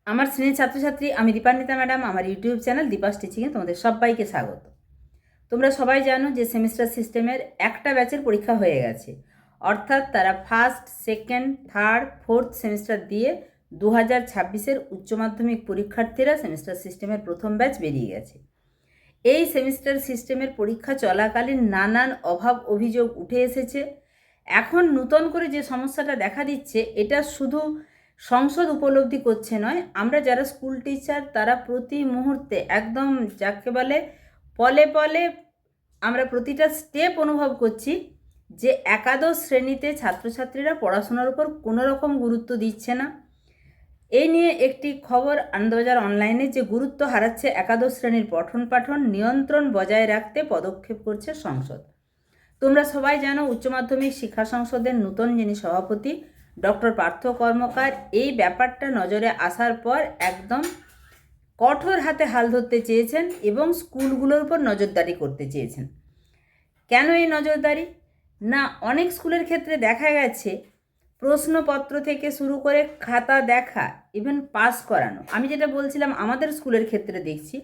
আমার শ্রেণীর ছাত্রছাত্রী, আমি দীপান্বিতা ম্যাডাম। আমার ইউটিউব চ্যানেল দীপাস টিচিংয়ে তোমাদের সবাইকে স্বাগত। তোমরা সবাই জানো যে সেমিস্টার সিস্টেমের একটা ব্যাচের পরীক্ষা হয়ে গেছে, অর্থাৎ তারা first, second, third, fourth semester দিয়ে 2026-এর উচ্চ মাধ্যমিক পরীক্ষার্থীরা সেমিস্টার সিস্টেমের প্রথম ব্যাচ বেরিয়ে গেছে। এই সেমিস্টার সিস্টেমের পরীক্ষা চলাকালীন নানান অভাব অভিযোগ উঠে এসেছে। এখন নতুন করে যে সমস্যাটা দেখা দিচ্ছে, এটা শুধু সংসদ উপলব্ধি করছে নয়, আমরা যারা স্কুল টিচার তারা প্রতি মুহূর্তে একদম যাকে বলে পলে পলে আমরা প্রতিটা স্টেপ অনুভব করছি যে একাদশ শ্রেণীতে ছাত্রছাত্রীরা পড়াশোনার উপর কোনো রকম গুরুত্ব দিচ্ছে না। এই নিয়ে একটি খবর আনন্দবাজার অনলাইনে যে গুরুত্ব হারাচ্ছে একাদশ শ্রেণীর পঠন পাঠন, নিয়ন্ত্রণ বজায় রাখতে পদক্ষেপ করছে সংসদ। তোমরা সবাই জানো উচ্চ মাধ্যমিক শিক্ষা সংসদের নতুন যিনি সভাপতি ডক্টর পার্থ কর্মকার এই ব্যাপারটা নজরে আসার পর একদম কঠোর হাতে হাল ধরতে চেয়েছেন এবং স্কুলগুলোর উপর নজরদারি করতে চেয়েছেন। কেন এই নজরদারি? না, অনেক স্কুলের ক্ষেত্রে দেখা গেছে প্রশ্নপত্র থেকে শুরু করে খাতা দেখা, ইভেন পাস করানো। আমি যেটা বলছিলাম আমাদের স্কুলের ক্ষেত্রে দেখছি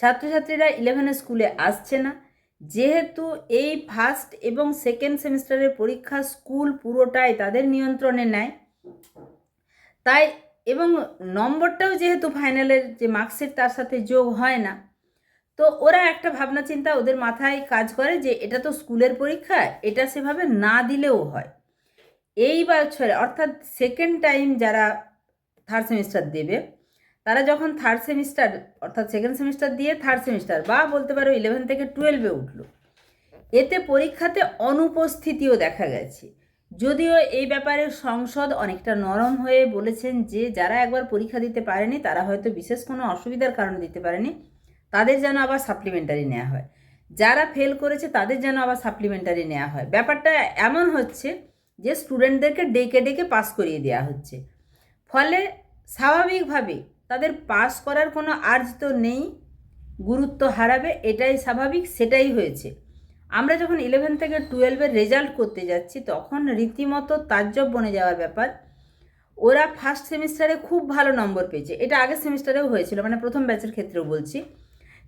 ছাত্রছাত্রীরা 11 স্কুলে আসছে না, যেহেতু এই ফার্স্ট এবং সেকেন্ড সেমিস্টারের পরীক্ষা স্কুল পুরোটাই তাদের নিয়ন্ত্রণে নেয়, তাই এবং নম্বরটাও যেহেতু ফাইনালের যে মার্কশিট তার সাথে যোগ হয় না, তো ওরা একটা ভাবনা চিন্তা ওদের মাথায় কাজ করে যে এটা তো স্কুলের পরীক্ষা, এটা সেভাবে না দিলেও হয়। এই বছরে অর্থাৎ সেকেন্ড টাইম যারা থার্ড সেমিস্টার দেবে, তারা যখন থার্ড সেমিস্টার অর্থাৎ সেকেন্ড সেমিস্টার দিয়ে থার্ড সেমিস্টার বা বলতে পারো 11 থেকে 12-এ উঠলো, এতে পরীক্ষাতে অনুপস্থিতিও দেখা গেছে। যদিও এই ব্যাপারে সংসদ অনেকটা নরম হয়ে বলেছেন যে যারা একবার পরীক্ষা দিতে পারেনি, তারা হয়তো বিশেষ কোনো অসুবিধার কারণে দিতে পারেনি, তাদের যেন আবার সাপ্লিমেন্টারি নেওয়া হয়, যারা ফেল করেছে তাদের যেন আবার সাপ্লিমেন্টারি নেওয়া হয়। ব্যাপারটা এমন হচ্ছে যে স্টুডেন্টদেরকে ডেকে ডেকে পাস করিয়ে দেওয়া হচ্ছে, ফলে স্বাভাবিকভাবে তাদের পাস করার কোনো আর্জ তো নেই, গুরুত্ব হারাবে, এটাই স্বাভাবিক, সেটাই হয়েছে। আমরা যখন 11 থেকে 12-এর রেজাল্ট করতে যাচ্ছি তখন রীতিমতো তাজ্জব বনে যাওয়ার ব্যাপার। ওরা ফার্স্ট সেমিস্টারে খুব ভালো নম্বর পেয়েছে, এটা আগের সেমিস্টারেও হয়েছিল, মানে প্রথম ব্যাচের ক্ষেত্রেও বলছি।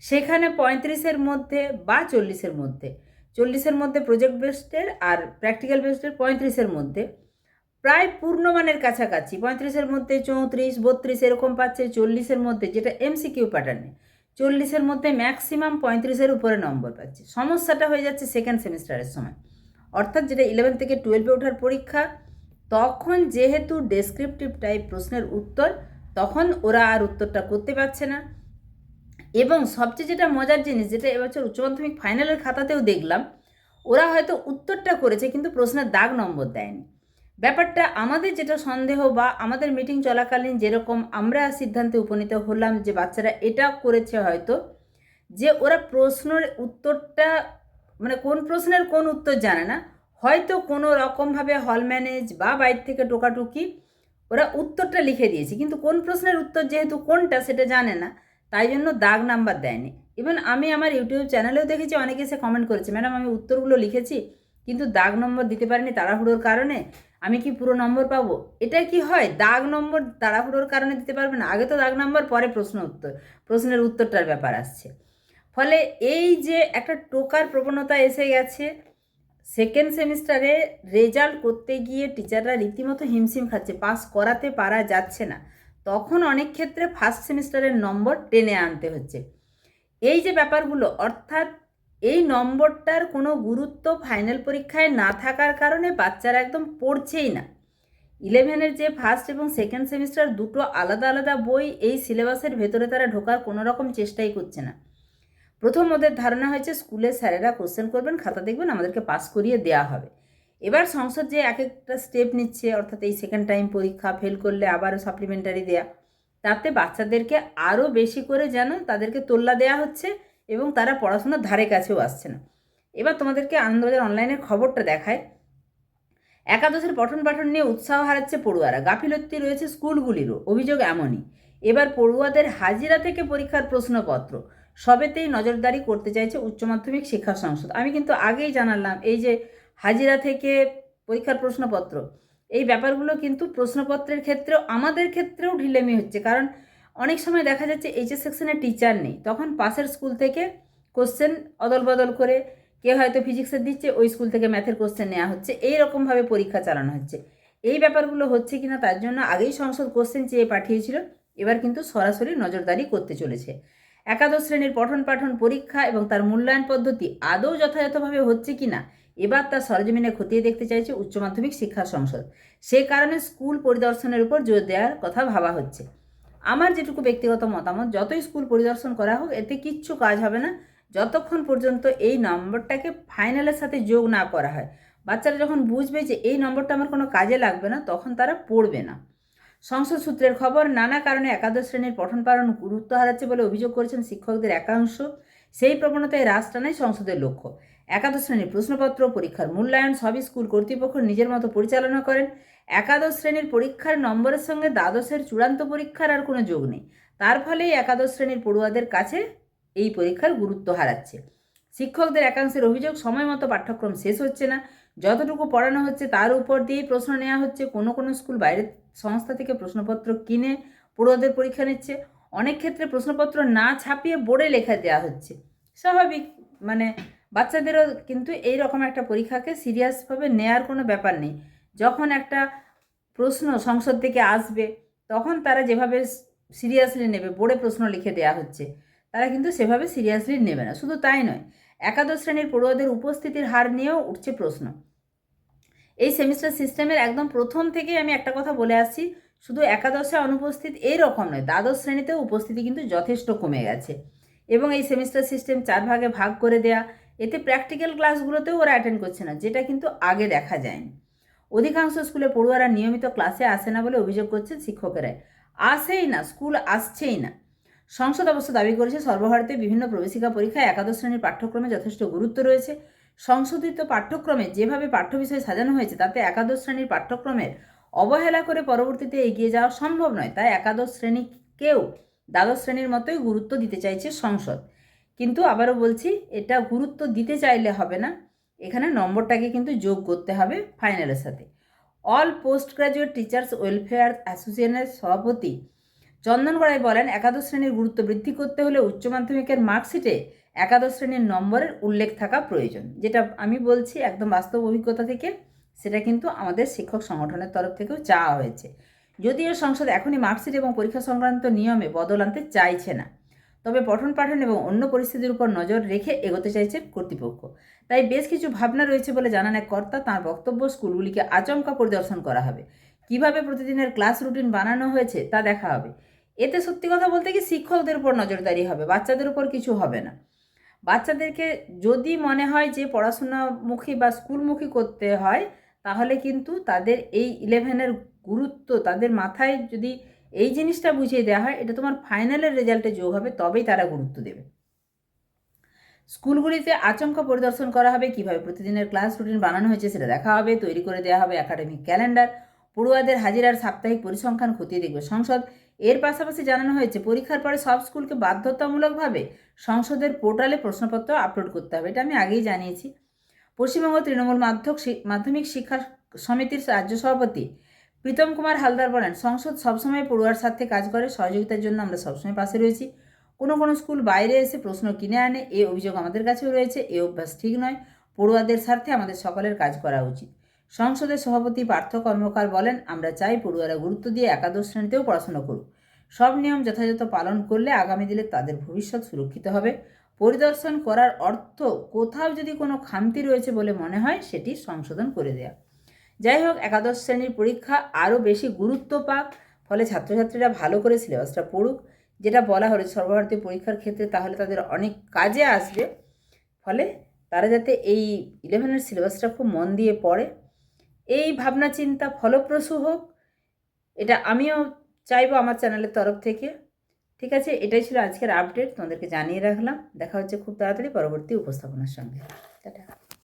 সেখানে 35-এর মধ্যে বা 40-এর মধ্যে, 40-এর মধ্যে প্রজেক্ট বেসডের আর প্র্যাকটিক্যাল বেসডের 35-এর মধ্যে প্রায় পূর্ণমানের কাছাকাছি, 35-এর মধ্যে 34, 32 এরকম পাচ্ছে। 40-এর মধ্যে, যেটা এমসিকিউ প্যাটার্নে, 40-এর মধ্যে ম্যাক্সিমাম 35-এর উপরে নম্বর পাচ্ছে। সমস্যাটা হয়ে যাচ্ছে সেকেন্ড সেমিস্টারের সময়, অর্থাৎ যেটা 11 থেকে 12-এ ওঠার পরীক্ষা, তখন যেহেতু ডেসক্রিপটিভ টাইপ প্রশ্নের উত্তর, তখন ওরা আর উত্তরটা করতে পারছে না। এবং সবচেয়ে যেটা মজার জিনিস, যেটা এবছর উচ্চ মাধ্যমিক ফাইনালের খাতাতেও দেখলাম, ওরা হয়তো উত্তরটা করেছে কিন্তু প্রশ্নের দাগ নম্বর দেয়নি। ব্যাপারটা আমাদের যেটা সন্দেহ, বা আমাদের মিটিং চলাকালীন যেরকম আমরা সিদ্ধান্তে উপনীত হলাম যে বাচ্চারা এটা করেছে হয়তো, যে ওরা প্রশ্নের উত্তরটা মানে কোন প্রশ্নের কোন উত্তর জানে না, হয়তো কোনো রকমভাবে হল ম্যানেজ বা বাইর থেকে টোকাটুকি ওরা উত্তরটা লিখে দিয়েছে, কিন্তু কোন প্রশ্নের উত্তর যেহেতু কোনটা সেটা জানে না, তাই জন্য দাগ নাম্বার দেয়নি। ইভেন আমি আমার ইউটিউব চ্যানেলেও দেখেছি অনেকে এসে কমেন্ট করেছে, ম্যাডাম আমি উত্তরগুলো লিখেছি কিন্তু দাগ নম্বর দিতে পারিনি তাড়াহুড়োর কারণে, আমি কি পুরো নম্বর পাবো? এটা কি হয়? দাগ নম্বর তাড়াহুড়োর কারণে দিতে পারবে না, আগে তো দাগ নম্বর পরে প্রশ্নের উত্তরটার ব্যাপার আসছে। ফলে এই যে একটা টোকার প্রবণতা এসে গেছে, সেকেন্ড সেমিস্টারে রেজাল্ট করতে গিয়ে টিচাররা রীতিমতো হিমশিম খাচ্ছে, পাস করাতে পারা যাচ্ছে না, তখন অনেক ক্ষেত্রে ফার্স্ট সেমিস্টারের নম্বর টেনে আনতে হচ্ছে। এই যে ব্যাপারগুলো, অর্থাৎ এই নম্বরটার কোনো গুরুত্ব ফাইনাল পরীক্ষায় না থাকার কারণে বাচ্চারা একদম পড়ছেই না। 11-এর যে ফার্স্ট এবং সেকেন্ড সেমিস্টার দুটো আলাদা আলাদা বই, এই সিলেবাসের ভেতরে তারা ঢোকার কোনো রকম চেষ্টাই করছে না। প্রথম ওদের ধারণা হয়েছে স্কুলের স্যারেরা কোশ্চেন করবেন, খাতা দেখবেন, আমাদেরকে পাস করিয়ে দেওয়া হবে। এবার সংসদ যে এক একটা স্টেপ নিচ্ছে, অর্থাৎ এই সেকেন্ড টাইম পরীক্ষা ফেল করলে আবারও সাপ্লিমেন্টারি দেয়া, তাতে বাচ্চাদেরকে আরও বেশি করে যেন তাদেরকে তোল্লা দেওয়া হচ্ছে এবং তারা পড়াশোনার ধারে কাছেও আসছে না। এবার তোমাদেরকে আনন্দবাজার অনলাইনের খবরটা দেখায়। একাদশের পঠন পাঠন নিয়ে উৎসাহ হারাচ্ছে পড়ুয়ারা, গাফিলতি রয়েছে স্কুলগুলিরও, অভিযোগ এমনই। এবার পড়ুয়াদের হাজিরা থেকে পরীক্ষার প্রশ্নপত্র সবেতেই নজরদারি করতে চাইছে উচ্চ মাধ্যমিক শিক্ষা সংসদ। আমি কিন্তু আগেই জানালাম এই যে হাজিরা থেকে পরীক্ষার প্রশ্নপত্র, এই ব্যাপারগুলো কিন্তু প্রশ্নপত্রের ক্ষেত্রেও আমাদের ক্ষেত্রেও ঢিলেমি হচ্ছে, কারণ অনেক সময় দেখা যাচ্ছে এইচএস সেকশনে টিচার নেই, তখন পাশের স্কুল থেকে কোশ্চেন অদল বদল করে কেউ হয়তো ফিজিক্সের দিচ্ছে, ওই স্কুল থেকে ম্যাথের কোশ্চেন নেওয়া হচ্ছে, এই রকমভাবে পরীক্ষা চালানো হচ্ছে। এই ব্যাপারগুলো হচ্ছে কিনা তার জন্য আগেই সংসদ কোশ্চেন চেয়ে পাঠিয়েছিল, এবার কিন্তু সরাসরি নজরদারি করতে চলেছে। একাদশ শ্রেণীর পঠন পাঠন পরীক্ষা এবং তার মূল্যায়ন পদ্ধতি আদৌ যথাযথভাবে হচ্ছে কিনা এবার তার সরজমিনে খতিয়ে দেখতে চাইছে উচ্চ মাধ্যমিক শিক্ষা সংসদ। সে কারণে স্কুল পরিদর্শনের উপর জোর দেওয়ার কথা ভাবা হচ্ছে। আমার যেটুকু ব্যক্তিগত মতামত, যতই স্কুল পরিদর্শন করা হোক এতে কিচ্ছু কাজ হবে না যতক্ষণ পর্যন্ত এই নম্বরটাকে ফাইনালের সাথে যোগ না করা হয়। বাচ্চারা যখন বুঝবে যে এই নম্বরটা আমার কোনো কাজে লাগবে না, তখন তারা পড়বে না। সংসদ সূত্রের খবর, নানা কারণে একাদশ শ্রেণীর পঠন পাঠন গুরুত্ব হারাচ্ছে বলে অভিযোগ করেছেন শিক্ষকদের একাংশ। সেই প্রবণতায় হ্রাস টানাই সংসদের লক্ষ্য। একাদশ শ্রেণীর প্রশ্নপত্র, পরীক্ষার মূল্যায়ন সবই স্কুল কর্তৃপক্ষ নিজের মতো পরিচালনা করেন। একাদশ শ্রেণীর পরীক্ষার নম্বরের সঙ্গে দ্বাদশের চূড়ান্ত পরীক্ষার আর কোনো যোগ নেই। তার ফলেই একাদশ শ্রেণীর পড়ুয়াদের কাছে এই পরীক্ষার গুরুত্ব হারাচ্ছে। শিক্ষকদের একাংশের অভিযোগ, সময় মতো পাঠ্যক্রম শেষ হচ্ছে না, যতটুকু পড়ানো হচ্ছে তার উপর দিয়েই প্রশ্ন নেওয়া হচ্ছে। কোনো কোনো স্কুল বাইরের সংস্থা থেকে প্রশ্নপত্র কিনে পড়ুয়াদের পরীক্ষা নিচ্ছে। অনেক ক্ষেত্রে প্রশ্নপত্র না ছাপিয়ে বোর্ডে লেখা দেওয়া হচ্ছে। স্বাভাবিক, মানে বাচ্চাদেরও কিন্তু এই রকম একটা পরীক্ষাকে সিরিয়াসভাবে নেওয়ার কোনো ব্যাপার নেই। যখন একটা প্রশ্ন সংসদ থেকে আসবে তখন তারা যেভাবে সিরিয়াসলি নেবে, বোর্ডে প্রশ্ন লিখে দেওয়া হচ্ছে, তারা কিন্তু সেভাবে সিরিয়াসলি নেবে না। শুধু তাই নয়, একাদশ শ্রেণীর পড়ুয়াদের উপস্থিতির হার নিয়েও উঠছে প্রশ্ন। এই সেমিস্টার সিস্টেমের একদম প্রথম থেকেই আমি একটা কথা বলে আসছি, শুধু একাদশে অনুপস্থিত এই রকম নয়, দ্বাদশ শ্রেণীতেও উপস্থিতি কিন্তু যথেষ্ট কমে গেছে। এবং এই সেমিস্টার সিস্টেম 4 ভাগে ভাগ করে দেয়া, এতে প্র্যাকটিক্যাল ক্লাসগুলোতেও ওরা অ্যাটেন্ড করছে না, যেটা কিন্তু আগে দেখা যায়নি। অধিকাংশ স্কুলে পড়ুয়ারা নিয়মিত ক্লাসে আসে না বলে অভিযোগ করছেন শিক্ষকেরাই। আসেই না, স্কুল আসছেই না। সংসদ অবশ্য দাবি করেছে সর্বভারতীয় বিভিন্ন প্রবেশিকা পরীক্ষায় একাদশ শ্রেণীর পাঠ্যক্রমে যথেষ্ট গুরুত্ব রয়েছে। সংশোধিত পাঠ্যক্রমে যেভাবে পাঠ্যবিষয় সাজানো হয়েছে তাতে একাদশ শ্রেণীর পাঠ্যক্রমের অবহেলা করে পরবর্তীতে এগিয়ে যাওয়া সম্ভব নয়। তাই একাদশ শ্রেণীকেও দ্বাদশ শ্রেণীর মতোই গুরুত্ব দিতে চাইছে সংসদ। কিন্তু আবারও বলছি, এটা গুরুত্ব দিতে চাইলে হবে না, এখানে নম্বরটাকে কিন্তু যোগ করতে হবে ফাইনালের সাথে। All post graduate teachers welfare অ্যাসোসিয়েশনের সভাপতি চন্দন গড়াই বলেন, একাদশ শ্রেণীর গুরুত্ব বৃদ্ধি করতে হলে উচ্চ মাধ্যমিকের মার্কশিটে একাদশ শ্রেণীর নম্বরের উল্লেখ থাকা প্রয়োজন। যেটা আমি বলছি একদম বাস্তব অভিজ্ঞতা থেকে, সেটা কিন্তু আমাদের শিক্ষক সংগঠনের তরফ থেকেও চাওয়া হয়েছে। যদিও সংসদ এখনই মার্কশিট এবং পরীক্ষা সংক্রান্ত নিয়মে বদল আনতে চাইছে না, তবে পঠন পাঠন এবং অন্য পরিস্থিতির উপর নজর রেখে এগোতে চাইছে কর্তৃপক্ষ। তাই বেশ কিছু ভাবনা রয়েছে বলে জানান এক কর্তা। তাঁর বক্তব্য, স্কুলগুলিকে আচমকা পরিদর্শন করা হবে, কিভাবে প্রতিদিনের ক্লাস রুটিন বানানো হয়েছে তা দেখা হবে। এতে সত্যি কথা বলতে কি শিক্ষকদের উপর নজরদারি হবে, বাচ্চাদের উপর কিছু হবে না। বাচ্চাদেরকে যদি মনে হয় যে পড়াশোনামুখী বা স্কুলমুখী করতে হয়, তাহলে কিন্তু তাদের এই 11-এর গুরুত্ব তাদের মাথায় যদি এই জিনিসটা বুঝিয়ে দেওয়া হয়, এটা তোমার ফাইনালের রেজাল্টে যোগ হবে, তবেই তারা গুরুত্ব দেবে। স্কুলগুলিতে আচমকা পরিদর্শন করা হবে, কিভাবে প্রতিদিনের ক্লাস রুটিন বানানো হয়েছে সেটা দেখা হবে, তৈরি করে দেওয়া হবে একাডেমিক ক্যালেন্ডার, পড়ুয়াদের হাজিরার সাপ্তাহিক পরিসংখ্যান খতিয়ে দেখবে সংসদ। এর পাশাপাশি জানানো হয়েছে পরীক্ষার পরে সব স্কুলকে বাধ্যতামূলকভাবে সংসদের পোর্টালে প্রশ্নপত্র আপলোড করতে হবে। এটা আমি আগেই জানিয়েছি। পশ্চিমবঙ্গ তৃণমূল মাধ্যমিক শিক্ষা সমিতির রাজ্য সভাপতি প্রীতম কুমার হালদার বলেন, সংসদ সবসময় পড়ুয়ার স্বার্থে কাজ করে, সহযোগিতার জন্য আমরা সবসময় পাশে রয়েছি। কোনো কোনো স্কুল বাইরে এসে প্রশ্ন কিনে আনে, এই অভিযোগ আমাদের কাছেও রয়েছে। এই অভ্যাস ঠিক নয়। পড়ুয়াদের স্বার্থে আমাদের সকলের কাজ করা উচিত। সংসদের সভাপতি পার্থ কর্মকার বলেন, আমরা চাই পড়ুয়ারা গুরুত্ব দিয়ে একাদশ শ্রেণীতেও পড়াশোনা করুক। সব নিয়ম যথাযথ পালন করলে আগামী দিনে তাদের ভবিষ্যৎ সুরক্ষিত হবে। পরিদর্শন করার অর্থ কোথাও যদি কোনো খামতি রয়েছে বলে মনে হয় সেটি সংশোধন করে দেয়া। যাই হোক, একাদশ শ্রেণীর পরীক্ষা আরও বেশি গুরুত্ব পাক, ফলে ছাত্রছাত্রীরা ভালো করে সিলেবাসটা পড়ুক। যেটা বলা হলো সর্বভারতীয় পরীক্ষার ক্ষেত্রে, তাহলে তাদের অনেক কাজে আসবে। ফলে তারা যাতে এই 11-এর সিলেবাসটা খুব মন দিয়ে পড়ে, এই ভাবনা চিন্তা ফলপ্রসূ হোক, এটা আমিও চাইবো আমার চ্যানেলের তরফ থেকে। ঠিক আছে, এটাই ছিল আজকের আপডেট, তোমাদেরকে জানিয়ে রাখলাম। দেখা হচ্ছে খুব তাড়াতাড়ি পরবর্তী উপস্থাপনার সঙ্গে। টাটা।